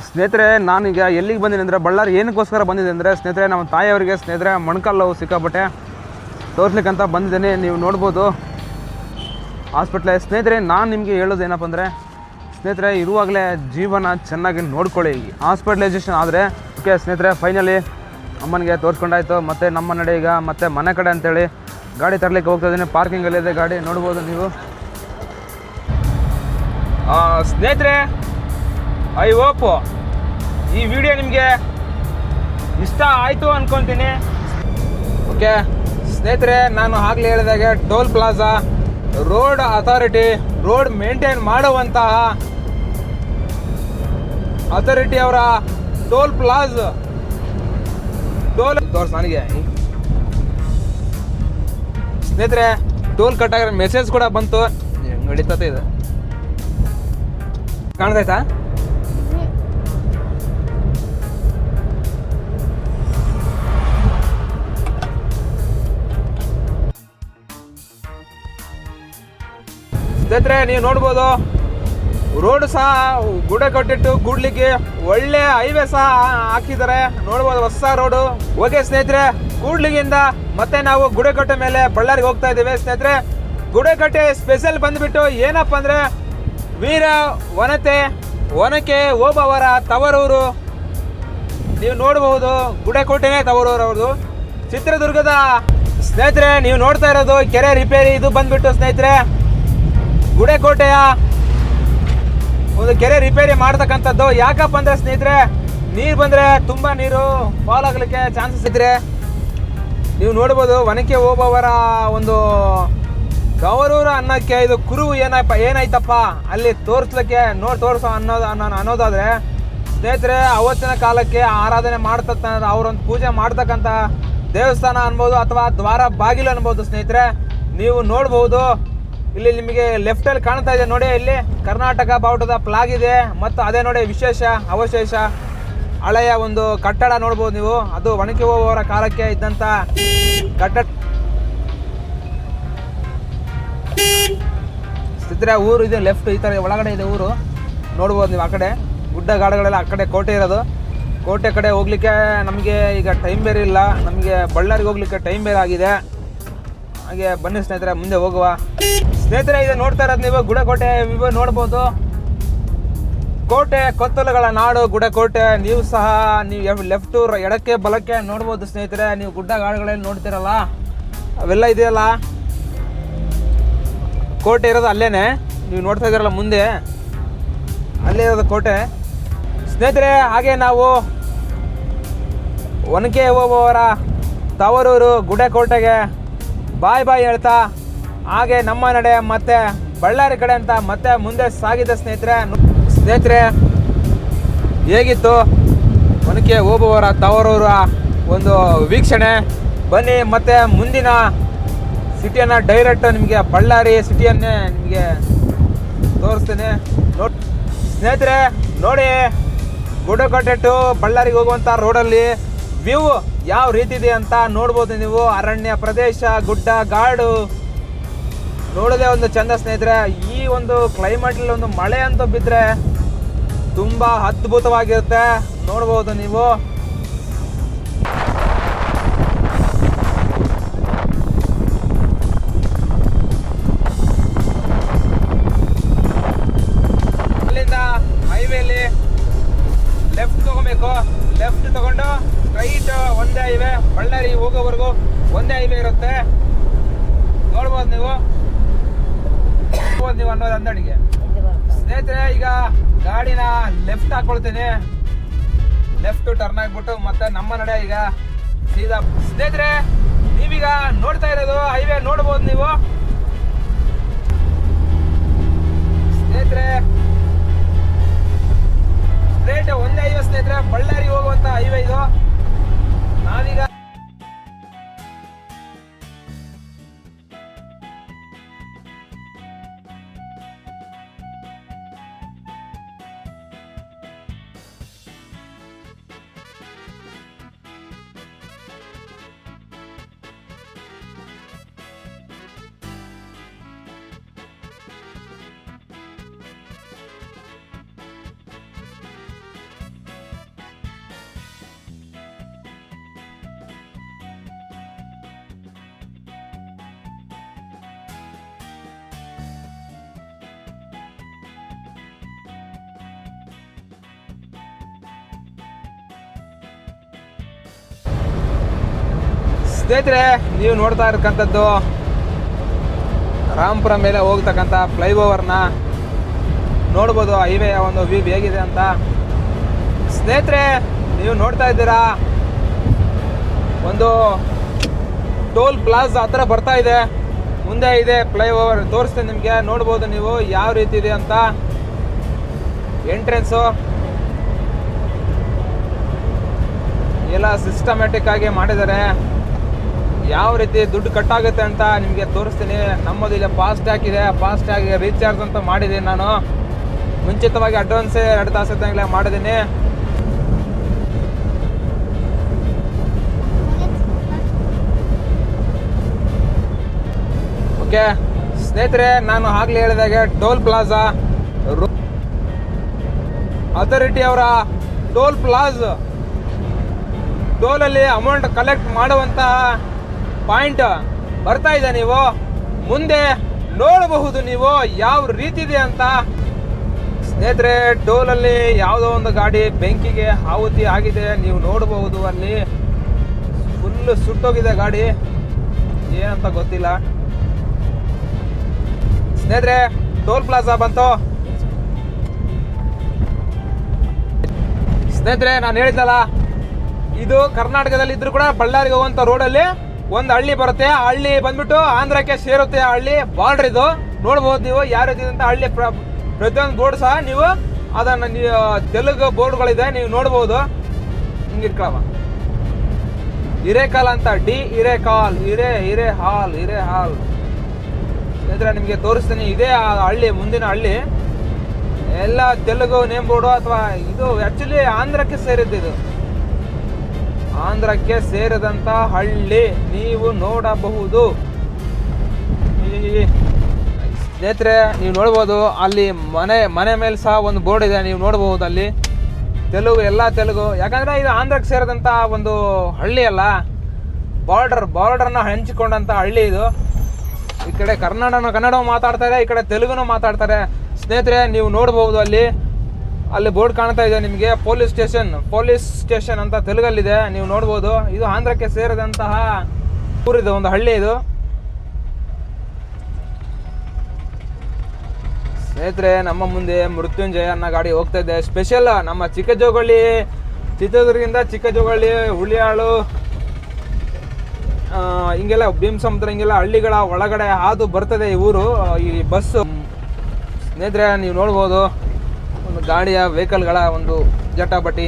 ಸ್ನೇಹಿತರೆ, ನಾನೀಗ ಎಲ್ಲಿಗೆ ಬಂದಿನಿ ಅಂದರೆ ಬಳ್ಳಾರಿ ಏನಕ್ಕೋಸ್ಕರ ಬಂದಿದೆ ಅಂದರೆ ಸ್ನೇಹಿತರೆ, ನಮ್ಮ ತಾಯಿಯವರಿಗೆ ಸ್ನೇಹಿತರೆ ಮೊಣಕಾಲು ಸಿಕ್ಕಾಪಟ್ಟೆ ತೋರಿಸ್ಲಿಕ್ಕಂತ ಬಂದಿದ್ದೀನಿ. ನೀವು ನೋಡ್ಬೋದು ಹಾಸ್ಪಿಟ್ಲೆ. ಸ್ನೇಹಿತರೆ, ನಾನು ನಿಮಗೆ ಹೇಳೋದು ಏನಪ್ಪ ಅಂದರೆ ಸ್ನೇಹಿತರೆ, ಇರುವಾಗಲೇ ಜೀವನ ಚೆನ್ನಾಗಿ ನೋಡ್ಕೊಳ್ಳಿ. ಹಾಸ್ಪಿಟಲೈಸೇಷನ್ ಆದರೆ ಓಕೆ ಸ್ನೇಹಿತರೆ, ಫೈನಲಿ ಅಮ್ಮನಿಗೆ ತೋರಿಸ್ಕೊಂಡಾಯ್ತು. ಮತ್ತು ನಮ್ಮ ನಡೆ ಈಗ ಮತ್ತೆ ಮನೆ ಕಡೆ ಅಂತೇಳಿ ಗಾಡಿ ತರಲಿಕ್ಕೆ ಹೋಗ್ತಾ ಇದ್ದೀನಿ. ಪಾರ್ಕಿಂಗಲ್ಲಿದೆ ಗಾಡಿ, ನೋಡ್ಬೋದು ನೀವು. ಸ್ನೇಹಿತರೆ, ಐ ಹೋಪ್ ಈ ವಿಡಿಯೋ ನಿಮಗೆ ಇಷ್ಟ ಆಯಿತು ಅಂದ್ಕೊತೀನಿ. ಓಕೆ ಸ್ನೇಹಿತರೆ, ನಾನು ಆಗಲೇ ಹೇಳಿದಾಗೆ toll plaza road authority, road maintain ಮಾಡುವಂತಹ ಅಥಾರಿಟಿ ಅವರ ಟೋಲ್ ಪ್ಲಾಜಾ ತೋರ್ಸ್ ನನಗೆ ಸ್ನೇಹಿತರೆ, ಟೋಲ್ ಕಟ್ ಆಗಿರೋ ಮೆಸೇಜ್ ಕೂಡ ಬಂತು. ನಡೀತದೆ ಇದೆ, ಕಾಣ್ತಾಯ್ತಾ? ಸ್ನೇಹಿತರೆ, ನೀವು ನೋಡ್ಬೋದು ರೋಡ್ ಸಹ ಗುಡೆಕೋಟೆ ಟು ಕೂಡ್ಲಿಕ್ಕೆ ಒಳ್ಳೆ ಹೈವೇ ಸಹ ಹಾಕಿದ್ದಾರೆ. ನೋಡ್ಬೋದು ಹೊಸ ರೋಡು. ಓಕೆ ಸ್ನೇಹಿತರೆ, ಕೂಡ್ಲಿಗಿಂದ ಮತ್ತೆ ನಾವು ಗುಡೆಕೋಟೆ ಮೇಲೆ ಬಳ್ಳಾರಿಗೆ ಹೋಗ್ತಾ ಇದ್ದೀವಿ. ಸ್ನೇಹಿತರೆ, ಗುಡೆಕೋಟೆ ಸ್ಪೆಷಲ್ ಬಂದ್ಬಿಟ್ಟು ಏನಪ್ಪ ಅಂದ್ರೆ ವೀರ ಒನಕೆ ಓಬವ್ವರ ತವರೂರು. ನೀವು ನೋಡಬಹುದು, ಗುಡೆಕೋಟೆನೇ ತವರೂರು ಅವ್ರದ್ದು, ಚಿತ್ರದುರ್ಗದ. ಸ್ನೇಹಿತರೆ, ನೀವು ನೋಡ್ತಾ ಇರೋದು ಕೆರೆ ರಿಪೇರಿ. ಇದು ಬಂದ್ಬಿಟ್ಟು ಸ್ನೇಹಿತರೆ ಗುಡೆಕೋಟೆಯ ಒಂದು ಕೆರೆ ರಿಪೇರಿ ಮಾಡ್ತಕ್ಕಂಥದ್ದು. ಯಾಕಪ್ಪ ಅಂದ್ರೆ ಸ್ನೇಹಿತರೆ, ನೀರು ಬಂದ್ರೆ ತುಂಬಾ ನೀರು ಫಾಲ್ ಆಗ್ಲಿಕ್ಕೆ ಚಾನ್ಸಸ್ ಇದ್ರೆ ನೀವು ನೋಡ್ಬೋದು. ಒನಕೆ ಓಬವ್ವರ ಒಂದು ತವರೂರು ಅನ್ನಕ್ಕೆ ಇದು ಕುರುಹು ಏನಾಯ್ತಪ್ಪ ಅಲ್ಲಿ ತೋರಿಸ್ಲಿಕ್ಕೆ ತೋರಿಸೋ ಅನ್ನೋದಾದ್ರೆ ಸ್ನೇಹಿತರೆ, ಅವತ್ತಿನ ಕಾಲಕ್ಕೆ ಆರಾಧನೆ ಮಾಡ್ತಕ್ಕಂಥ ಅವರೊಂದು ಪೂಜೆ ಮಾಡ್ತಕ್ಕಂಥ ದೇವಸ್ಥಾನ ಅನ್ಬೋದು ಅಥವಾ ದ್ವಾರ ಬಾಗಿಲು ಅನ್ಬೋದು. ಸ್ನೇಹಿತರೆ, ನೀವು ನೋಡ್ಬೋದು, ಇಲ್ಲಿ ನಿಮಗೆ ಲೆಫ್ಟ್ ಅಲ್ಲಿ ಕಾಣ್ತಾ ಇದೆ ನೋಡಿ, ಇಲ್ಲಿ ಕರ್ನಾಟಕ ಬಾವುಟದ ಫ್ಲಾಗ್ ಇದೆ. ಮತ್ತು ಅದೇ ನೋಡಿ ವಿಶೇಷ ಅವಶೇಷ ಹಳೆಯ ಒಂದು ಕಟ್ಟಡ ನೋಡ್ಬೋದು ನೀವು. ಅದು ಒನಕೆ ಓಬವ್ವರ ಕಾಲಕ್ಕೆ ಇದ್ದಂತ ಕಟ್ಟಡ. ಸ್ನೇಹಿತರೆ, ಊರು ಇದೆ ಲೆಫ್ಟ್, ಈ ತರ ಒಳಗಡೆ ಇದೆ ಊರು. ನೋಡ್ಬೋದು ನೀವು. ಆ ಕಡೆ ಗುಡ್ಡ ಗಾಡುಗಳೆಲ್ಲ, ಆ ಕಡೆ ಕೋಟೆ ಇರೋದು. ಕೋಟೆ ಕಡೆ ಹೋಗ್ಲಿಕ್ಕೆ ನಮಗೆ ಈಗ ಟೈಮ್ ಬೇರೆ ಇಲ್ಲ, ನಮಗೆ ಬಳ್ಳಾರಿಗೆ ಹೋಗ್ಲಿಕ್ಕೆ ಟೈಮ್ ಬೇರೆ ಆಗಿದೆ. ಹಾಗೆ ಬನ್ನಿ ಸ್ನೇಹಿತರೆ, ಮುಂದೆ ಹೋಗುವ. ಸ್ನೇಹಿತರೆ, ಇದು ನೋಡ್ತಾ ಇರೋದು ನೀವು ಗುಡೆಕೋಟೆ. ನೀವು ನೋಡ್ಬೋದು, ಕೋಟೆ ಕೊತ್ತಲುಗಳ ನಾಡು ಗುಡೆಕೋಟೆ. ನೀವು ಸಹ ನೀವು ಲೆಫ್ಟು ಎಡಕ್ಕೆ ಬಲಕ್ಕೆ ನೋಡ್ಬೋದು ಸ್ನೇಹಿತರೆ. ನೀವು ಗುಡ್ಡ ಗಾಡುಗಳಲ್ಲಿ ನೋಡ್ತಿರಲ್ಲ, ಅವೆಲ್ಲ ಇದೆಯಲ್ಲ, ಕೋಟೆ ಇರೋದು ಅಲ್ಲೇನೆ. ನೀವು ನೋಡ್ತಾ ಇದ್ದೀರಲ್ಲ ಮುಂದೆ, ಅಲ್ಲೇ ಇರೋದು ಕೋಟೆ ಸ್ನೇಹಿತರೆ. ಹಾಗೆ ನಾವು ಒನಕೆ ಓಬವ್ವರ ತವರೂರು ಗುಡೆಕೋಟೆಗೆ ಬಾಯ್ ಹೇಳ್ತಾ ಹಾಗೆ ನಮ್ಮ ನಡೆ ಮತ್ತೆ ಬಳ್ಳಾರಿ ಕಡೆ ಅಂತ ಮತ್ತೆ ಮುಂದೆ ಸಾಗಿದೆ ಸ್ನೇಹಿತರೆ. ಹೇಗಿತ್ತು ಒನಕೆ ಓಬವ್ವರ ತವರೂರ ಒಂದು ವೀಕ್ಷಣೆ? ಬನ್ನಿ ಮತ್ತೆ ಮುಂದಿನ ಸಿಟಿಯನ್ನು ಡೈರೆಕ್ಟ್ ನಿಮಗೆ ಬಳ್ಳಾರಿ ಸಿಟಿಯನ್ನೇ ನಿಮಗೆ ತೋರಿಸ್ತೇನೆ. ಸ್ನೇಹಿತರೆ ನೋಡಿ, ಗುಡೆಕೋಟೆ ಟು ಬಳ್ಳಾರಿಗೆ ಹೋಗುವಂಥ ರೋಡಲ್ಲಿ ವ್ಯೂ ಯಾವ ರೀತಿ ಇದೆ ಅಂತ ನೋಡ್ಬೋದು ನೀವು. ಅರಣ್ಯ ಪ್ರದೇಶ, ಗುಡ್ಡ ಗಾಡು ನೋಡೋದೇ ಒಂದು ಚಂದ ಸ್ನೇಹಿತರೆ. ಈ ಒಂದು ಕ್ಲೈಮೇಟಲ್ಲಿ ಒಂದು ಮಳೆ ಅಂತ ಬಿದ್ದರೆ ತುಂಬಾ ಅದ್ಭುತವಾಗಿರುತ್ತೆ, ನೋಡ್ಬೋದು ನೀವು. ಅಲ್ಲಿಂದ ಹೈವೇಲಿ ಲೆಫ್ಟ್ ತಗೋಬೇಕು. ಲೆಫ್ಟ್ ತಗೊಂಡು ಸ್ಟ್ರೈಟ್ ಒಂದೇ ಹೈವೇ, ಬಳ್ಳಾರಿ ಹೋಗೋವರೆಗೂ ಒಂದೇ ಹೈವೇ ಇರುತ್ತೆ. ನೋಡ್ಬೋದು ನೀವು ಅನ್ನೋದು ಅಂದಡಿಗೆ. ಸ್ನೇಹಿತರೆ, ಈಗ ಗಾಡಿನ ಲೆಫ್ಟ್ ಹಾಕೊಳ್ತೀನಿ. ಲೆಫ್ಟ್ ಟರ್ನ್ ಆಗ್ಬಿಟ್ಟು ಮತ್ತೆ ನಮ್ಮ ನಡೆ ಈಗ ಸೀದಾ. ಸ್ನೇಹಿತರೆ, ನೀವೀಗ ನೋಡ್ತಾ ಇರೋದು ಹೈವೇ ನೋಡ್ಬೋದು ನೀವು. ಸ್ನೇಹಿತರೆ, ಸ್ಟ್ರೇಟ್ ಒಂದೇ ಹೈವೇ ಸ್ನೇಹಿತರೆ, ಬಳ್ಳಾರಿ ಹೋಗುವಂತ ಹೈವೇ ಇದು. ನಾವೀಗ ಸ್ನೇಹಿತರೆ, ನೀವು ನೋಡ್ತಾ ಇರ್ತಕ್ಕಂಥದ್ದು ರಾಮಪುರ ಮೇಲೆ ಹೋಗ್ತಕ್ಕಂಥ ಫ್ಲೈಓವರ್ನ ನೋಡ್ಬೋದು. ಹೈವೇಯ ಒಂದು ವ್ಯೂ ಹೇಗಿದೆ ಅಂತ. ಸ್ನೇಹಿತರೆ, ನೀವು ನೋಡ್ತಾ ಇದ್ದೀರಾ, ಒಂದು ಟೋಲ್ ಪ್ಲಾಜಾ ಹತ್ರ ಬರ್ತಾ ಇದೆ. ಮುಂದೆ ಇದೆ ಫ್ಲೈಓವರ್. ತೋರಿಸ್ತೇನೆ ನಿಮಗೆ, ನೋಡ್ಬೋದು ನೀವು ಯಾವ ರೀತಿ ಇದೆ ಅಂತ. ಎಂಟ್ರೆನ್ಸು ಎಲ್ಲ ಸಿಸ್ಟಮ್ಯಾಟಿಕ್ ಆಗಿ ಮಾಡಿದ್ದಾರೆ. ಯಾವ ರೀತಿ ದುಡ್ಡು ಕಟ್ಟಾಗುತ್ತೆ ಅಂತ ನಿಮಗೆ ತೋರಿಸ್ತೀನಿ. ನಮ್ಮದು ಇಲ್ಲಿ ಫಾಸ್ಟ್ ಟ್ಯಾಗ್ ಇದೆ. ಫಾಸ್ಟ್ ಟ್ಯಾಗ್ ರೀಚಾರ್ಜ್ ಅಂತ ಮಾಡಿದ್ದೀನಿ ನಾನು. ಮುಂಚಿತವಾಗಿ ಅಡ್ವಾನ್ಸೇ 2 ತಾಸು ಇದ್ದಂಗೆ ಮಾಡಿದ್ದೀನಿ. ಓಕೆ ಸ್ನೇಹಿತರೆ, ನಾನು ಆಗ್ಲೇ ಹೇಳಿದಾಗೆ ಟೋಲ್ ಪ್ಲಾಜಾ ಅಥಾರಿಟಿ ಅವರ ಟೋಲ್ ಪ್ಲಾಜಾ ಟೋಲಲ್ಲಿ ಅಮೌಂಟ್ ಕಲೆಕ್ಟ್ ಮಾಡುವಂತಹ ಪಾಯಿಂಟ್ ಬರ್ತಾ ಇದೆ. ನೀವು ಮುಂದೆ ನೋಡಬಹುದು ನೀವು ಯಾವ ರೀತಿ ಇದೆ ಅಂತ. ಸ್ನೇಹಿತರೆ, ಟೋಲಲ್ಲಿ ಯಾವುದೋ ಒಂದು ಗಾಡಿ ಬೆಂಕಿಗೆ ಆಹುತಿ ಆಗಿದೆ. ನೀವು ನೋಡಬಹುದು, ಅಲ್ಲಿ ಫುಲ್ ಸುಟ್ಟೋಗಿದೆ ಗಾಡಿ. ಏನಂತ ಗೊತ್ತಿಲ್ಲ. ಸ್ನೇಹಿತರೆ, ಟೋಲ್ ಪ್ಲಾಜಾ ಬಂತು. ಸ್ನೇಹಿತರೆ, ನಾನು ಹೇಳಿದ್ನಲ್ಲ, ಇದು ಕರ್ನಾಟಕದಲ್ಲಿ ಇದ್ರು ಕೂಡ ಬಳ್ಳಾರಿಗೆ ಹೋಗುವಂತ ರೋಡಲ್ಲಿ ಒಂದು ಹಳ್ಳಿ ಬರುತ್ತೆ. ಆ ಹಳ್ಳಿ ಬಂದ್ಬಿಟ್ಟು ಆಂಧ್ರಕ್ಕೆ ಸೇರುತ್ತೆ. ಆ ಹಳ್ಳಿ ಬಾರ್ಡರ್ ಇದು. ನೋಡ್ಬೋದು ನೀವು ಯಾವ ರೀತಿ ಅಂತ. ಹಳ್ಳಿ ಪ್ರತಿಯೊಂದು ಬೋರ್ಡ್ ಸಹ ನೀವು ಅದನ್ನ ತೆಲುಗು ಬೋರ್ಡ್ಗಳಿದೆ, ನೀವು ನೋಡ್ಬೋದು. ಹಿಂಗಿರ್ಕಳವ ಹಿರೇಕಾಲ್ ಅಂತ, ಡಿ ಹಿರೇಕಾಲ್, ಹಿರೇ ಹಾಲ್. ಸ್ನೇಹಿತರೆ, ನಿಮಗೆ ತೋರಿಸ್ತೀನಿ. ಇದೇ ಆ ಹಳ್ಳಿ, ಮುಂದಿನ ಹಳ್ಳಿ. ಎಲ್ಲ ತೆಲುಗು ನೇಮ್ ಬೋರ್ಡು ಅಥವಾ ಇದು ಆಕ್ಚುಲಿ ಆಂಧ್ರಕ್ಕೆ ಸೇರಿದ್ದು. ಇದು ಆಂಧ್ರಕ್ಕೆ ಸೇರಿದಂತ ಹಳ್ಳಿ ನೀವು ನೋಡಬಹುದು. ಸ್ನೇಹಿತರೆ, ನೀವು ನೋಡ್ಬೋದು, ಅಲ್ಲಿ ಮನೆ ಮೇಲೆ ಸಹ ಒಂದು ಬೋರ್ಡ್ ಇದೆ, ನೀವು ನೋಡಬಹುದು. ಅಲ್ಲಿ ತೆಲುಗು, ಎಲ್ಲ ತೆಲುಗು. ಯಾಕಂದ್ರೆ ಇದು ಆಂಧ್ರಕ್ಕೆ ಸೇರಿದಂತ ಒಂದು ಹಳ್ಳಿ ಅಲ್ಲ, ಬಾರ್ಡರ್ನ ಹಂಚಿಕೊಂಡಂತ ಹಳ್ಳಿ ಇದು. ಈ ಕಡೆ ಕನ್ನಡ ಮಾತಾಡ್ತಾರೆ, ಈ ಕಡೆ ತೆಲುಗುನು ಮಾತಾಡ್ತಾರೆ. ಸ್ನೇಹಿತರೆ, ನೀವು ನೋಡಬಹುದು, ಅಲ್ಲಿ ಬೋರ್ಡ್ ಕಾಣ್ತಾ ಇದೆ ನಿಮಗೆ. ಪೊಲೀಸ್ ಸ್ಟೇಷನ್ ಅಂತ ತೆಲುಗಲ್ಲಿದೆ, ನೀವು ನೋಡ್ಬೋದು. ಇದು ಆಂಧ್ರಕ್ಕೆ ಸೇರಿದಂತಹ ಊರಿದು, ಒಂದು ಹಳ್ಳಿ ಇದು. ಸ್ನೇಹಿತರೆ, ನಮ್ಮ ಮುಂದೆ ಮೃತ್ಯುಂಜಯ ಅನ್ನೋ ಗಾಡಿ ಹೋಗ್ತಾ ಇದೆ. ಸ್ಪೆಷಲ್ ನಮ್ಮ ಚಿತ್ರದುರ್ಗದಿಂದ ಚಿಕ್ಕಜೋಗಳ್ಳಿ, ಹುಳಿಯಾಳು, ಹಿಂಗೆಲ್ಲ ಭೀಮಸಮುದ್ರ, ಹಿಂಗೆಲ್ಲ ಹಳ್ಳಿಗಳ ಒಳಗಡೆ ಹಾದು ಬರ್ತದೆ ಈ ಊರು, ಈ ಬಸ್ಸು. ಸ್ನೇಹಿತರೆ, ನೀವು ನೋಡ್ಬೋದು, ಒಂದು ಗಾಡಿಯ ವೆಹಿಕಲ್ಗಳ ಒಂದು ಜಟಾಪಟಿ.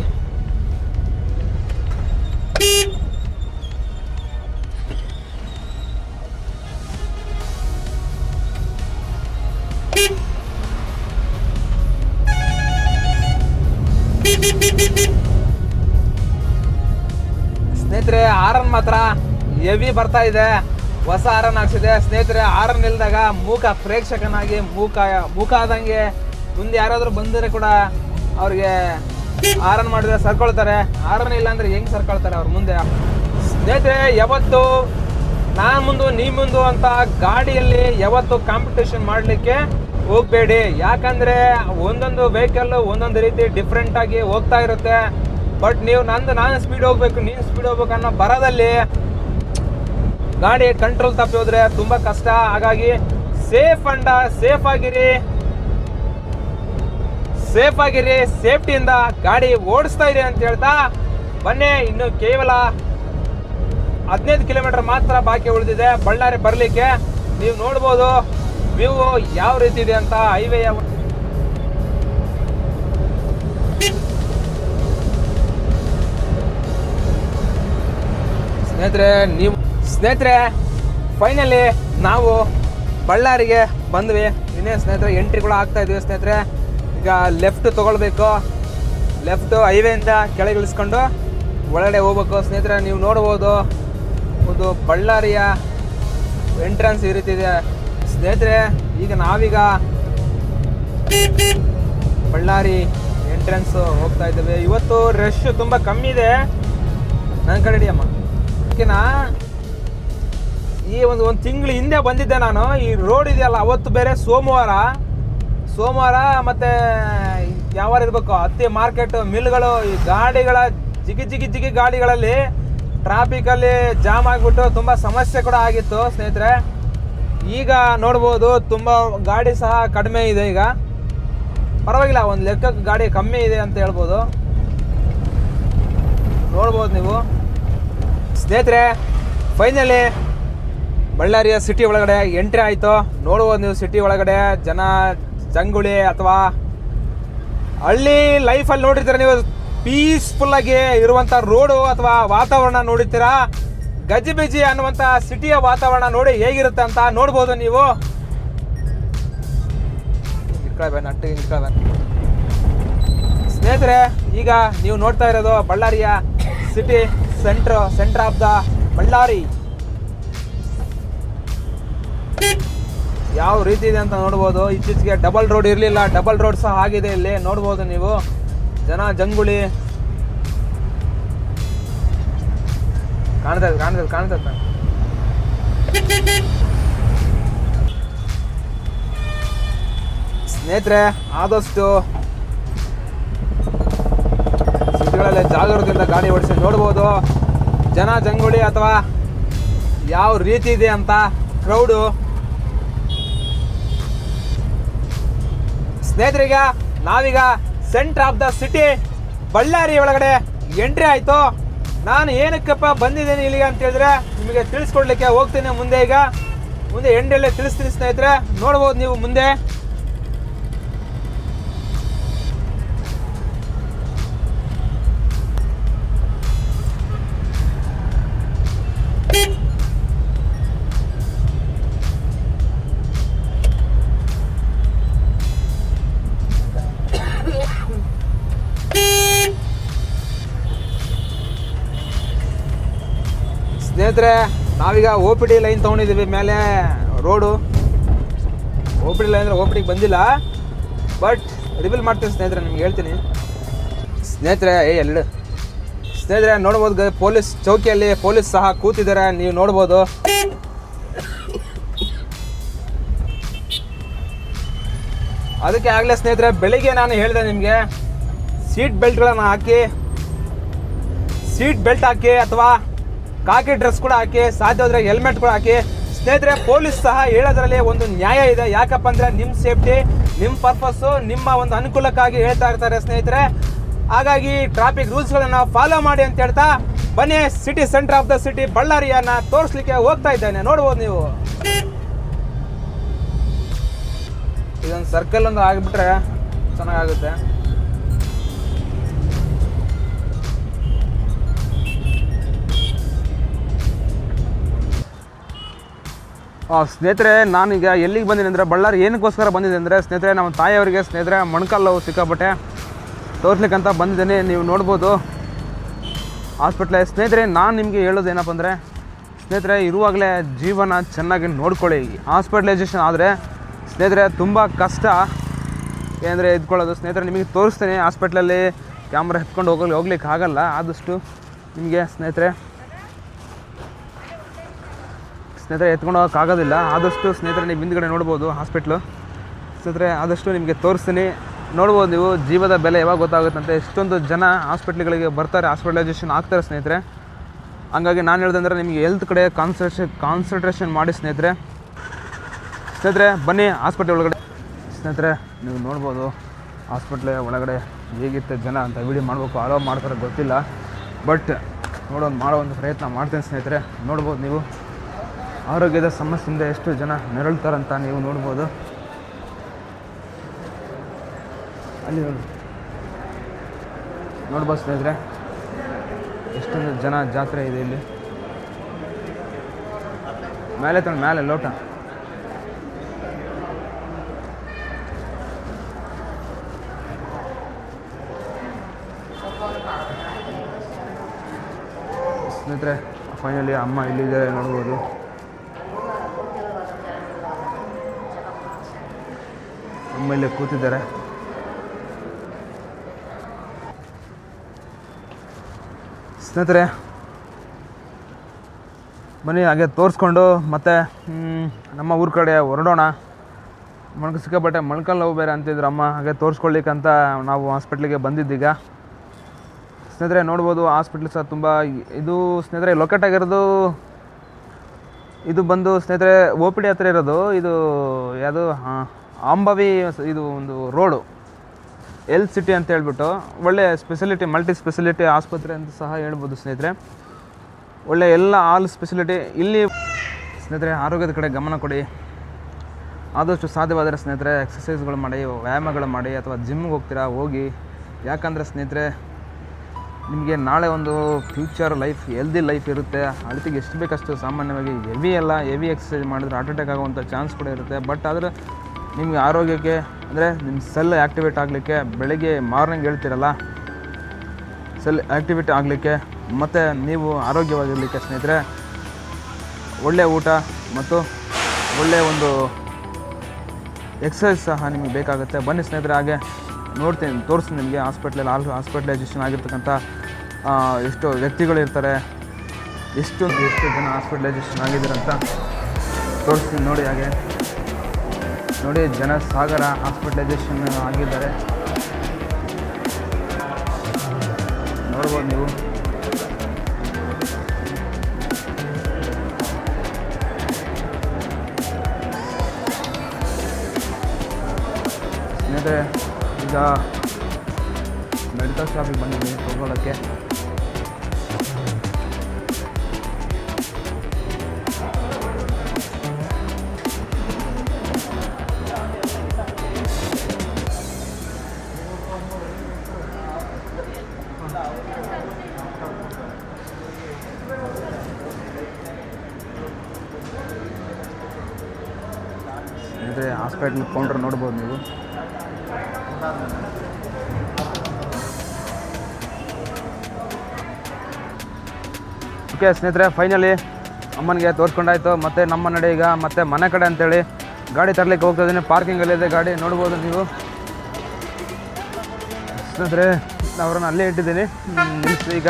ಸ್ನೇಹಿತರೆ, ಆರನ್ ಮಾತ್ರ ಹೆವಿ ಬರ್ತಾ ಇದೆ. ಹೊಸ ಆರನ್ ಹಾಕ್ಸಿದೆ. ಸ್ನೇಹಿತರೆ, ಆರನ್ ಇಲ್ದಾಗ ಮೂಕ ಪ್ರೇಕ್ಷಕನಾಗಿ ಮೂಕ ಆದಂಗೆ ಮುಂದೆ ಯಾರಾದರೂ ಬಂದರೆ ಕೂಡ ಅವ್ರಿಗೆ ಆರನ್ ಮಾಡಿದ್ರೆ ಸರ್ಕೊಳ್ತಾರೆ. ಆರನ್ ಇಲ್ಲ ಅಂದ್ರೆ ಹೆಂಗ್ ಸರ್ಕೊಳ್ತಾರೆ ಅವ್ರ ಮುಂದೆ. ಸ್ನೇಹಿತರೆ, ಯಾವತ್ತು ನಾನು ಮುಂದು ನೀ ಮುಂದು ಅಂತ ಗಾಡಿಯಲ್ಲಿ ಯಾವತ್ತು ಕಾಂಪಿಟೇಷನ್ ಮಾಡಲಿಕ್ಕೆ ಹೋಗಬೇಡಿ. ಯಾಕಂದ್ರೆ ಒಂದೊಂದು ವೆಹಿಕಲ್ ಒಂದೊಂದು ರೀತಿ ಡಿಫ್ರೆಂಟ್ ಆಗಿ ಹೋಗ್ತಾ ಇರುತ್ತೆ. ಬಟ್ ನೀವು ನಾನು ಸ್ಪೀಡ್ ಹೋಗ್ಬೇಕು, ನೀನು ಸ್ಪೀಡ್ ಹೋಗ್ಬೇಕು ಅನ್ನೋ ಬರದಲ್ಲಿ ಗಾಡಿ ಕಂಟ್ರೋಲ್ ತಪ್ಪಿ ಹೋದ್ರೆ ತುಂಬಾ ಕಷ್ಟ. ಹಾಗಾಗಿ ಸೇಫ್ ಆಗಿರಿ, ಸೇಫ್ಟಿಯಿಂದ ಗಾಡಿ ಓಡಿಸ್ತಾ ಇರಿ ಅಂತ ಹೇಳ್ತಾ ಬನ್ನಿ. ಇನ್ನು ಕೇವಲ 15 ಕಿಲೋಮೀಟರ್ ಮಾತ್ರ ಬಾಕಿ ಉಳಿದಿದೆ ಬಳ್ಳಾರಿ ಬರ್ಲಿಕ್ಕೆ. ನೀವು ನೋಡ್ಬೋದು ವ್ಯೂ ಯಾವ ರೀತಿ ಇದೆ ಅಂತ ಹೈವೇಯ. ಸ್ನೇಹಿತರೆ, ಫೈನಲಿ ನಾವು ಬಳ್ಳಾರಿಗೆ ಬಂದ್ವಿ. ಇನ್ನೇ ಸ್ನೇಹಿತರೆ ಎಂಟ್ರಿ ಕೂಡ ಆಗ್ತಾ ಇದೀವಿ. ಸ್ನೇಹಿತರೆ, ಈಗ ಲೆಫ್ಟ್ ತಗೊಳ್ಬೇಕು. ಲೆಫ್ಟ್ ಹೈವೇಯಿಂದ ಕೆಳಗಿಳಿಸ್ಕೊಂಡು ಒಳಗಡೆ ಹೋಗ್ಬೇಕು. ಸ್ನೇಹಿತರೆ, ನೀವು ನೋಡ್ಬೋದು, ಒಂದು ಬಳ್ಳಾರಿಯ ಎಂಟ್ರೆನ್ಸ್ ಈ ರೀತಿ ಇದೆ. ಸ್ನೇಹಿತರೆ, ಈಗ ನಾವೀಗ ಬಳ್ಳಾರಿ ಎಂಟ್ರೆನ್ಸ್ ಹೋಗ್ತಾ ಇದ್ದೇವೆ. ಇವತ್ತು ರಶ್ ತುಂಬ ಕಮ್ಮಿ ಇದೆ. ನನ್ನ ಕಡೆ ಅಮ್ಮ, ಈ ಒಂದು ತಿಂಗಳು ಹಿಂದೆ ಬಂದಿದ್ದೆ ನಾನು. ಈ ರೋಡ್ ಇದೆಯಲ್ಲ, ಅವತ್ತು ಬೇರೆ ಸೋಮವಾರ ಮತ್ತೆ ಯಾವಾರ ಇರಬೇಕು, ಹತ್ತಿ ಮಾರ್ಕೆಟ್, ಮಿಲ್ಗಳು, ಈ ಗಾಡಿಗಳ ಜಿಗಿ ಗಾಡಿಗಳಲ್ಲಿ ಟ್ರಾಫಿಕಲ್ಲಿ ಜಾಮ್ ಆಗಿಬಿಟ್ಟು ತುಂಬ ಸಮಸ್ಯೆ ಕೂಡ ಆಗಿತ್ತು ಸ್ನೇಹಿತರೆ. ಈಗ ನೋಡ್ಬೋದು ತುಂಬ ಗಾಡಿ ಸಹ ಕಡಿಮೆ ಇದೆ. ಈಗ ಪರವಾಗಿಲ್ಲ, ಒಂದು ಲೆಕ್ಕಕ್ಕೆ ಗಾಡಿ ಕಮ್ಮಿ ಇದೆ ಅಂತ ಹೇಳ್ಬೋದು. ನೋಡ್ಬೋದು ನೀವು ಸ್ನೇಹಿತರೆ. ಫೈನಲಿ ಬಳ್ಳಾರಿಯ ಸಿಟಿ ಒಳಗಡೆ ಎಂಟ್ರಿ ಆಯಿತು. ನೋಡ್ಬೋದು ನೀವು ಸಿಟಿ ಒಳಗಡೆ ಜನ ಜಂಗುಳಿ ಅಥವಾ ಹಳ್ಳಿ ಲೈಫಲ್ಲಿ ನೋಡಿರ್ತೀರ ನೀವು, ಪೀಸ್ಫುಲ್ಲಾಗಿ ಇರುವಂಥ ರೋಡು ಅಥವಾ ವಾತಾವರಣ ನೋಡಿರ್ತೀರಾ. ಗಜಿಬಿಜಿ ಅನ್ನುವಂಥ ಸಿಟಿಯ ವಾತಾವರಣ ನೋಡಿ ಹೇಗಿರುತ್ತೆ ಅಂತ ನೋಡ್ಬೋದು ನೀವು. ಸ್ನೇಹಿತರೆ, ಈಗ ನೀವು ನೋಡ್ತಾ ಇರೋದು ಬಳ್ಳಾರಿಯ city centre of the Ballari ಯಾವ ರೀತಿ ಇದೆ ಅಂತ ನೋಡ್ಬೋದು. ಇತ್ತೀಚೆಗೆ ಡಬಲ್ ರೋಡ್ ಇರಲಿಲ್ಲ, ಡಬಲ್ ರೋಡ್ ಸಹ ಆಗಿದೆ. ಇಲ್ಲಿ ನೋಡ್ಬೋದು ನೀವು ಜನ ಜಂಗುಳಿ ಕಾಣ್ತದೆ. ಸ್ನೇಹಿತರೆ, ಆದಷ್ಟು ಸಿಟಿಗಳಲ್ಲಿ ಜಾಗರೂಕತೆಯಿಂದ ಗಾಡಿ ಓಡಿಸಿ. ನೋಡ್ಬೋದು ಜನ ಜಂಗುಳಿ ಅಥವಾ ಯಾವ ರೀತಿ ಇದೆ ಅಂತ ಕ್ರೌಡು. ಸ್ನೇಹಿತರೀಗ ನಾವೀಗ centre of the city Ballari ಒಳಗಡೆ ಎಂಟ್ರಿ ಆಯಿತು. ನಾನು ಏನಕ್ಕಪ್ಪ ಬಂದಿದ್ದೇನೆ ಇಲ್ಲಿಗೆ ಅಂತ ಹೇಳಿದ್ರೆ ನಿಮಗೆ ತಿಳಿಸ್ಕೊಡ್ಲಿಕ್ಕೆ ಹೋಗ್ತೀನಿ ಮುಂದೆ. ಈಗ ಮುಂದೆ ಎಂಡಲ್ಲೇ ತಿಳಿಸ್ತೀನಿ ಸ್ನೇಹಿತರೆ. ನೋಡ್ಬೋದು ನೀವು ಮುಂದೆ ಸ್ನೇಹಿತರೆ. ನಾವೀಗ OPD ಲೈನ್ ತೊಗೊಂಡಿದ್ದೀವಿ ಮೇಲೆ ರೋಡು. OPD ಲೈನ್ ಅಂದರೆ OPDಗೆ ಬಂದಿಲ್ಲ, ಬಟ್ ರಿವೀಲ್ ಮಾಡ್ತೀನಿ ಸ್ನೇಹಿತರೆ, ನಿಮ್ಗೆ ಹೇಳ್ತೀನಿ ಸ್ನೇಹಿತರೆ. ಎರಡು ಸ್ನೇಹಿತರೆ ನೋಡ್ಬೋದು ಪೊಲೀಸ್ ಚೌಕಿಯಲ್ಲಿ ಪೊಲೀಸ್ ಸಹ ಕೂತಿದ್ದಾರೆ, ನೀವು ನೋಡ್ಬೋದು. ಅದಕ್ಕೆ ಆಗಲೇ ಸ್ನೇಹಿತರೆ ಬೆಳಿಗ್ಗೆ ನಾನು ಹೇಳಿದೆ ನಿಮಗೆ, ಸೀಟ್ ಬೆಲ್ಟ್ ಹಾಕಿ ಅಥವಾ ಕಾಕಿ ಡ್ರೆಸ್ ಕೂಡ ಹಾಕಿ, ಸಾಧ್ಯವಾದರೆ ಹೆಲ್ಮೆಟ್ ಕೂಡ ಹಾಕಿ. ಸ್ನೇಹಿತರೆ, ಪೊಲೀಸ್ ಸಹ ಹೇಳೋದ್ರಲ್ಲಿ ಒಂದು ನ್ಯಾಯ ಇದೆ. ಯಾಕಪ್ಪ ಅಂದರೆ ನಿಮ್ಮ ಸೇಫ್ಟಿ, ನಿಮ್ಮ ಪರ್ಪಸ್ಸು, ನಿಮ್ಮ ಒಂದು ಅನುಕೂಲಕ್ಕಾಗಿ ಹೇಳ್ತಾ ಇರ್ತಾರೆ ಸ್ನೇಹಿತರೆ. ಹಾಗಾಗಿ ಟ್ರಾಫಿಕ್ ರೂಲ್ಸ್ಗಳನ್ನು ಫಾಲೋ ಮಾಡಿ ಅಂತ ಹೇಳ್ತಾ ಬನ್ನಿ city centre of the city ಬಳ್ಳಾರಿಯನ್ನು ತೋರಿಸ್ಲಿಕ್ಕೆ ಹೋಗ್ತಾ ಇದ್ದೇನೆ. ನೋಡ್ಬೋದು ನೀವು ಇದೊಂದು ಸರ್ಕಲ್ ಒಂದು ಆಗಿಬಿಟ್ರೆ ಚೆನ್ನಾಗಾಗುತ್ತೆ. ಸ್ನೇಹಿತರೆ, ನಾನೀಗ ಎಲ್ಲಿಗೆ ಬಂದಿನಿ ಅಂದರೆ ಬಳ್ಳಾರಿ ಏನಕ್ಕೋಸ್ಕರ ಬಂದಿದೆ ಅಂದರೆ ಸ್ನೇಹಿತರೆ, ನಮ್ಮ ತಾಯಿಯವರಿಗೆ ಸ್ನೇಹಿತರೆ ಮೊಣಕಾಲು ಸಿಕ್ಕಾಪಟ್ಟೆ ತೋರಿಸ್ಲಿಕ್ಕಂತ ಬಂದಿದ್ದೀನಿ. ನೀವು ನೋಡ್ಬೋದು ಹಾಸ್ಪಿಟ್ಲೆ. ಸ್ನೇಹಿತರೆ, ನಾನು ನಿಮಗೆ ಹೇಳೋದು ಏನಪ್ಪ ಅಂದರೆ ಸ್ನೇಹಿತರೆ, ಇರುವಾಗಲೇ ಜೀವನ ಚೆನ್ನಾಗಿ ನೋಡ್ಕೊಳ್ಳಿ. ಹಾಸ್ಪಿಟಲೈಸೇಷನ್ ಆದರೆ ಸ್ನೇಹಿತರೆ ತುಂಬ ಕಷ್ಟ ಏನಂದರೆ ಇದ್ಕೊಳ್ಳೋದು. ಸ್ನೇಹಿತರೆ, ನಿಮಗೆ ತೋರಿಸ್ತೀನಿ. ಹಾಸ್ಪಿಟ್ಲಲ್ಲಿ ಕ್ಯಾಮ್ರಾ ಎತ್ಕೊಂಡು ಹೋಗ್ಲಿಕ್ಕೆ ಆಗಲ್ಲ. ಆದಷ್ಟು ನಿಮಗೆ ಸ್ನೇಹಿತರೆ ಎತ್ಕೊಂಡು ಹೋಗೋಕ್ಕಾಗೋದಿಲ್ಲ. ಆದಷ್ಟು ಸ್ನೇಹಿತರೆ ನೀವು ಹಿಂದ್ಗಡೆ ನೋಡ್ಬೋದು ಹಾಸ್ಪಿಟ್ಲು. ಸ್ನೇಹಿತರೆ, ಆದಷ್ಟು ನಿಮಗೆ ತೋರಿಸ್ತೀನಿ. ನೋಡ್ಬೋದು ನೀವು ಜೀವದ ಬೆಲೆ ಯಾವಾಗ ಗೊತ್ತಾಗುತ್ತಂತೆ. ಎಷ್ಟೊಂದು ಜನ ಹಾಸ್ಪಿಟ್ಲ್ಗಳಿಗೆ ಬರ್ತಾರೆ, ಹಾಸ್ಪಿಟಲೈಸೇಷನ್ ಆಗ್ತಾರೆ ಸ್ನೇಹಿತರೆ. ಹಂಗಾಗಿ ನಾನು ಹೇಳ್ದಂದ್ರೆ ನಿಮಗೆ ಹೆಲ್ತ್ ಕಡೆ ಕಾನ್ಸಂಟ್ರೇಷನ್ ಮಾಡಿ ಸ್ನೇಹಿತರೆ. ಬನ್ನಿ ಹಾಸ್ಪಿಟ್ಲ್ ಒಳಗಡೆ. ಸ್ನೇಹಿತರೆ, ನೀವು ನೋಡ್ಬೋದು ಹಾಸ್ಪಿಟ್ಲ್ ಒಳಗಡೆ ಹೇಗಿತ್ತು ಜನ ಅಂತ. ವೀಡಿಯೋ ಮಾಡಬೇಕು, ಅಲೋ ಮಾಡ್ತಾರೆ ಗೊತ್ತಿಲ್ಲ, ಬಟ್ ಮಾಡೋ ಒಂದು ಪ್ರಯತ್ನ ಮಾಡ್ತೀನಿ ಸ್ನೇಹಿತರೆ. ನೋಡ್ಬೋದು ನೀವು ಆರೋಗ್ಯದ ಸಮಸ್ಯೆಯಿಂದ ಎಷ್ಟು ಜನ ನೆರಳ್ತಾರಂತ ನೀವು ನೋಡ್ಬೋದು. ಅಲ್ಲಿ ನೋಡ್ಬೋದು ಸ್ನೇಹಿತರೆ, ಎಷ್ಟೊಂದು ಜನ ಜಾತ್ರೆ ಇದೆ ಇಲ್ಲಿ. ಮೇಲೆ ಲೋಟ. ಸ್ನೇಹಿತರೆ, ಫೈನಲಿ ಅಮ್ಮ ಇಲ್ಲಿದ್ದಾರೆ ನೋಡ್ಬೋದು. ಅಮ್ಮ ಇಲ್ಲಿ ಕೂತಿದ್ದಾರೆ. ಸ್ನೇಹಿತರೆ, ಬನ್ನಿ ಹಾಗೆ ತೋರಿಸ್ಕೊಂಡು ಮತ್ತೆ ನಮ್ಮ ಊರ ಕಡೆ ಹೊರಡೋಣ. ಸಿಕ್ಕಾಪಟ್ಟೆ ಮೊಣಕಾಲು ನೋವು ಬೇರೆ ಅಂತಿದ್ರು ಅಮ್ಮ. ಹಾಗೆ ತೋರಿಸ್ಕೊಳ್ಳಿಕ್ಕಂತ ನಾವು ಹಾಸ್ಪಿಟ್ಲಿಗೆ ಬಂದಿದ್ದೀಗ ಸ್ನೇಹಿತರೆ ನೋಡ್ಬೋದು ಹಾಸ್ಪಿಟ್ಲ್ ಸಹ ತುಂಬ ಇದು ಸ್ನೇಹಿತರೆ ಲೊಕೇಟ್ ಆಗಿರೋದು ಇದು ಬಂದು ಸ್ನೇಹಿತರೆ ಒ ಪಿ ಡಿ ಹತ್ರ ಇರೋದು ಇದು ಯಾವುದು ಅಂಬಾವಿ ಇದು ಒಂದು ರೋಡು ಎಲ್ ಸಿಟಿ ಅಂತ ಹೇಳ್ಬಿಟ್ಟು ಒಳ್ಳೆ ಸ್ಪೆಷಲಿಟಿ ಮಲ್ಟಿ ಸ್ಪೆಷಲಿಟಿ ಆಸ್ಪತ್ರೆ ಅಂತ ಸಹ ಹೇಳ್ಬೋದು ಸ್ನೇಹಿತರೆ. ಒಳ್ಳೆ ಎಲ್ಲ ಆಲ್ ಸ್ಪೆಷಲಿಟಿ ಇಲ್ಲಿ. ಸ್ನೇಹಿತರೆ ಆರೋಗ್ಯದ ಕಡೆ ಗಮನ ಕೊಡಿ, ಆದಷ್ಟು ಸಾಧ್ಯವಾದರೆ ಸ್ನೇಹಿತರೆ ಎಕ್ಸಸೈಸ್ಗಳು ಮಾಡಿ, ವ್ಯಾಯಾಮಗಳು ಮಾಡಿ, ಅಥವಾ ಜಿಮ್ಗೆ ಹೋಗ್ತೀರಾ ಹೋಗಿ. ಯಾಕಂದರೆ ಸ್ನೇಹಿತರೆ ನಿಮಗೆ ನಾಳೆ ಒಂದು ಫ್ಯೂಚರ್ ಲೈಫ್ ಹೆಲ್ದಿ ಲೈಫ್ ಇರುತ್ತೆ. ಅದಕ್ಕೆ ಎಷ್ಟು ಬೇಕಷ್ಟು ಸಾಮಾನ್ಯವಾಗಿ ಹೆವಿ ಎಕ್ಸಸೈಸ್ ಮಾಡಿದ್ರೆ ಹಾರ್ಟ್ ಅಟ್ಯಾಕ್ ಆಗುವಂಥ ಚಾನ್ಸ್ ಕೂಡ ಇರುತ್ತೆ. ಬಟ್ ಆದರೆ ನಿಮಗೆ ಆರೋಗ್ಯಕ್ಕೆ ಅಂದರೆ ನಿಮ್ಮ ಸೆಲ್ ಆ್ಯಕ್ಟಿವೇಟ್ ಆಗಲಿಕ್ಕೆ ಬೆಳಗ್ಗೆ ಮಾರ್ನಿಂಗ್ ಹೇಳ್ತೀರಲ್ಲ, ಸೆಲ್ ಆ್ಯಕ್ಟಿವೇಟ್ ಆಗಲಿಕ್ಕೆ ಮತ್ತು ನೀವು ಆರೋಗ್ಯವಾಗಿರಲಿಕ್ಕೆ ಸ್ನೇಹಿತರೆ ಒಳ್ಳೆಯ ಊಟ ಮತ್ತು ಒಳ್ಳೆಯ ಒಂದು ಎಕ್ಸಸೈಸ್ ಸಹ ನಿಮಗೆ ಬೇಕಾಗುತ್ತೆ. ಬನ್ನಿ ಸ್ನೇಹಿತರೆ, ಹಾಗೆ ತೋರಿಸ್ತೀನಿ ನಿಮಗೆ ಹಾಸ್ಪಿಟಲೈಸೇಷನ್ ಆಗಿರ್ತಕ್ಕಂಥ ಎಷ್ಟು ವ್ಯಕ್ತಿಗಳು ಇರ್ತಾರೆ, ಎಷ್ಟು ಜನ ಹಾಸ್ಪಿಟಲೈಸೇಷನ್ ಆಗಿದ್ದಾರಂತ ತೋರಿಸ್ತೀನಿ ನೋಡಿ. ಹಾಗೆ ನೋಡಿ, ಜನಸಾಗರ ಹಾಸ್ಪಿಟಲೈಸೇಷನ್ ಆಗಿದ್ದಾರೆ ನೋಡ್ಬೋದು ನೀವು. ಸ್ನೇಹಿತರೆ ಈಗ ಮೆಡಿಕಲ್ ಶಾಪಿಗೆ ಬಂದಿದ್ದೀನಿ ತಗೊಳ್ಳೋಕ್ಕೆ. ಸ್ನೇಹಿತರೆ ಹಾಸ್ಪಿಟಲ್ ಕೌಂಟರ್ ನೋಡ್ಬೋದು ನೀವು. ಓಕೆ ಸ್ನೇಹಿತರೆ, ಫೈನಲಿ ಅಮ್ಮನಿಗೆ ತೋರಿಸ್ಕೊಂಡಾಯ್ತು. ಮತ್ತು ನಮ್ಮ ನಡೆ ಈಗ ಮತ್ತೆ ಮನೆ ಕಡೆ ಅಂತೇಳಿ ಗಾಡಿ ತರಲಿಕ್ಕೆ ಹೋಗ್ತಾ ಇದ್ದೀನಿ. ಪಾರ್ಕಿಂಗಲ್ಲಿದೆ ಗಾಡಿ ನೋಡ್ಬೋದು ನೀವು. ಸ್ನೇಹಿತರೆ ಅವ್ರನ್ನ ಅಲ್ಲೇ ಇಟ್ಟಿದ್ದೀನಿ, ಈಗ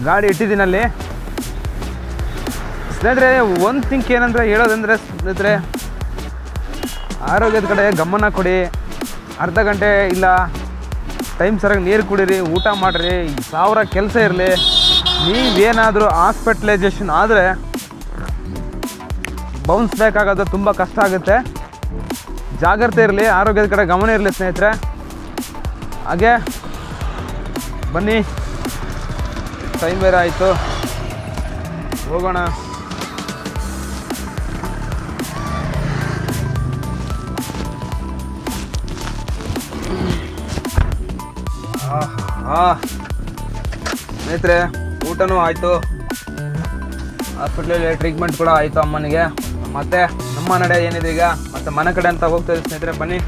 ಗಾಡಿ ಇಟ್ಟಿದ್ದೀನಿ ಅಲ್ಲಿ. ಸ್ನೇಹಿತರೆ ಒಂದು ಥಿಂಕ್ ಏನಂದರೆ ಹೇಳೋದಂದರೆ ಸ್ನೇಹಿತರೆ, ಆರೋಗ್ಯದ ಕಡೆ ಗಮನ ಕೊಡಿ. ಅರ್ಧ ಗಂಟೆ ಇಲ್ಲ ಟೈಮ್ ಸರಿಯಾಗಿ ನೀರು ಕುಡೀರಿ, ಊಟ ಮಾಡಿರಿ, 1000 ಕೆಲಸ ಇರಲಿ. ನೀವೇನಾದರೂ ಹಾಸ್ಪಿಟಲೈಸೇಷನ್ ಆದರೆ ಬೌನ್ಸ್ ಬ್ಯಾಕ್ ಆಗೋದು ತುಂಬ ಕಷ್ಟ ಆಗುತ್ತೆ. ಜಾಗ್ರತೆ ಇರಲಿ, ಆರೋಗ್ಯದ ಕಡೆ ಗಮನ ಇರಲಿ ಸ್ನೇಹಿತರೆ. ಹಾಗೆ ಬನ್ನಿ, ಟೈಮ್ ಬೇರೆ ಆಯಿತು, ಹೋಗೋಣ. ಸ್ನೇಹಿತರೆ ಊಟನೂ ಆಯಿತು, ಹಾಸ್ಪಿಟ್ಲಲ್ಲಿ ಟ್ರೀಟ್ಮೆಂಟ್ ಕೂಡ ಆಯಿತು ಅಮ್ಮನಿಗೆ. ಮತ್ತು ನಮ್ಮ ನಡೆ ಏನಿದೆ ಈಗ ಮತ್ತು ಮನೆ ಕಡೆ ಅಂತ ಹೋಗ್ತಾಯಿದೆ ಸ್ನೇಹಿತರೆ. ಬನ್ನಿ.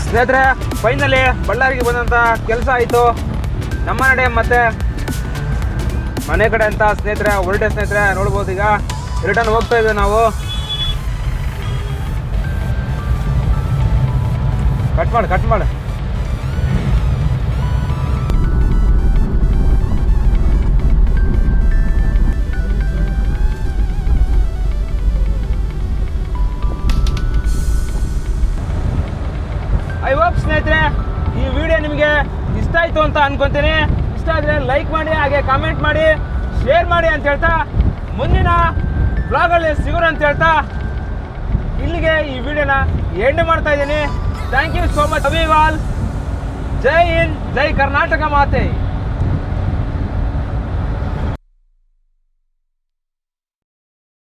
ಸ್ನೇಹಿತರೆ ಫೈನಲಿ ಬಳ್ಳಾರಿಗೆ ಬಂದಂಥ ಕೆಲಸ ಆಯಿತು. ನಮ್ಮ ನಡೆ ಮತ್ತು ಮನೆ ಕಡೆ ಅಂತ ಸ್ನೇಹಿತರೆ ಹೊರಟೆ ಸ್ನೇಹಿತರೆ. ನೋಡ್ಬೋದು ಈಗ ರಿಟರ್ನ್ ಹೋಗ್ತಾ ಇದ್ದೀವಿ ನಾವು. ಕಟ್ ಮಾಡಿ ಐ ಹೋಪ್ ಸ್ನೇಹಿತರೆ ಈ ವಿಡಿಯೋ ನಿಮಗೆ ಇಷ್ಟ ಆಯಿತು ಅಂತ ಅನ್ಕೊತೀನಿ. ಇಷ್ಟ ಆದರೆ ಲೈಕ್ ಮಾಡಿ, ಹಾಗೆ ಕಾಮೆಂಟ್ ಮಾಡಿ, ಶೇರ್ ಮಾಡಿ ಅಂತ ಹೇಳ್ತಾ ಮುಂದಿನ ಬ್ಲಾಗಲ್ಲಿ ಸಿಗೋಣ ಅಂತ ಹೇಳ್ತಾ ಇಲ್ಲಿಗೆ ಈ ವಿಡಿಯೋನ ಎಂಡ್ ಮಾಡ್ತಾ ಇದ್ದೀನಿ. Thank you so much. ಅಭಿವಾಲ್. ಜೈ ಹಿಂದ್, ಜೈ ಕರ್ನಾಟಕ ಮಾತೆ.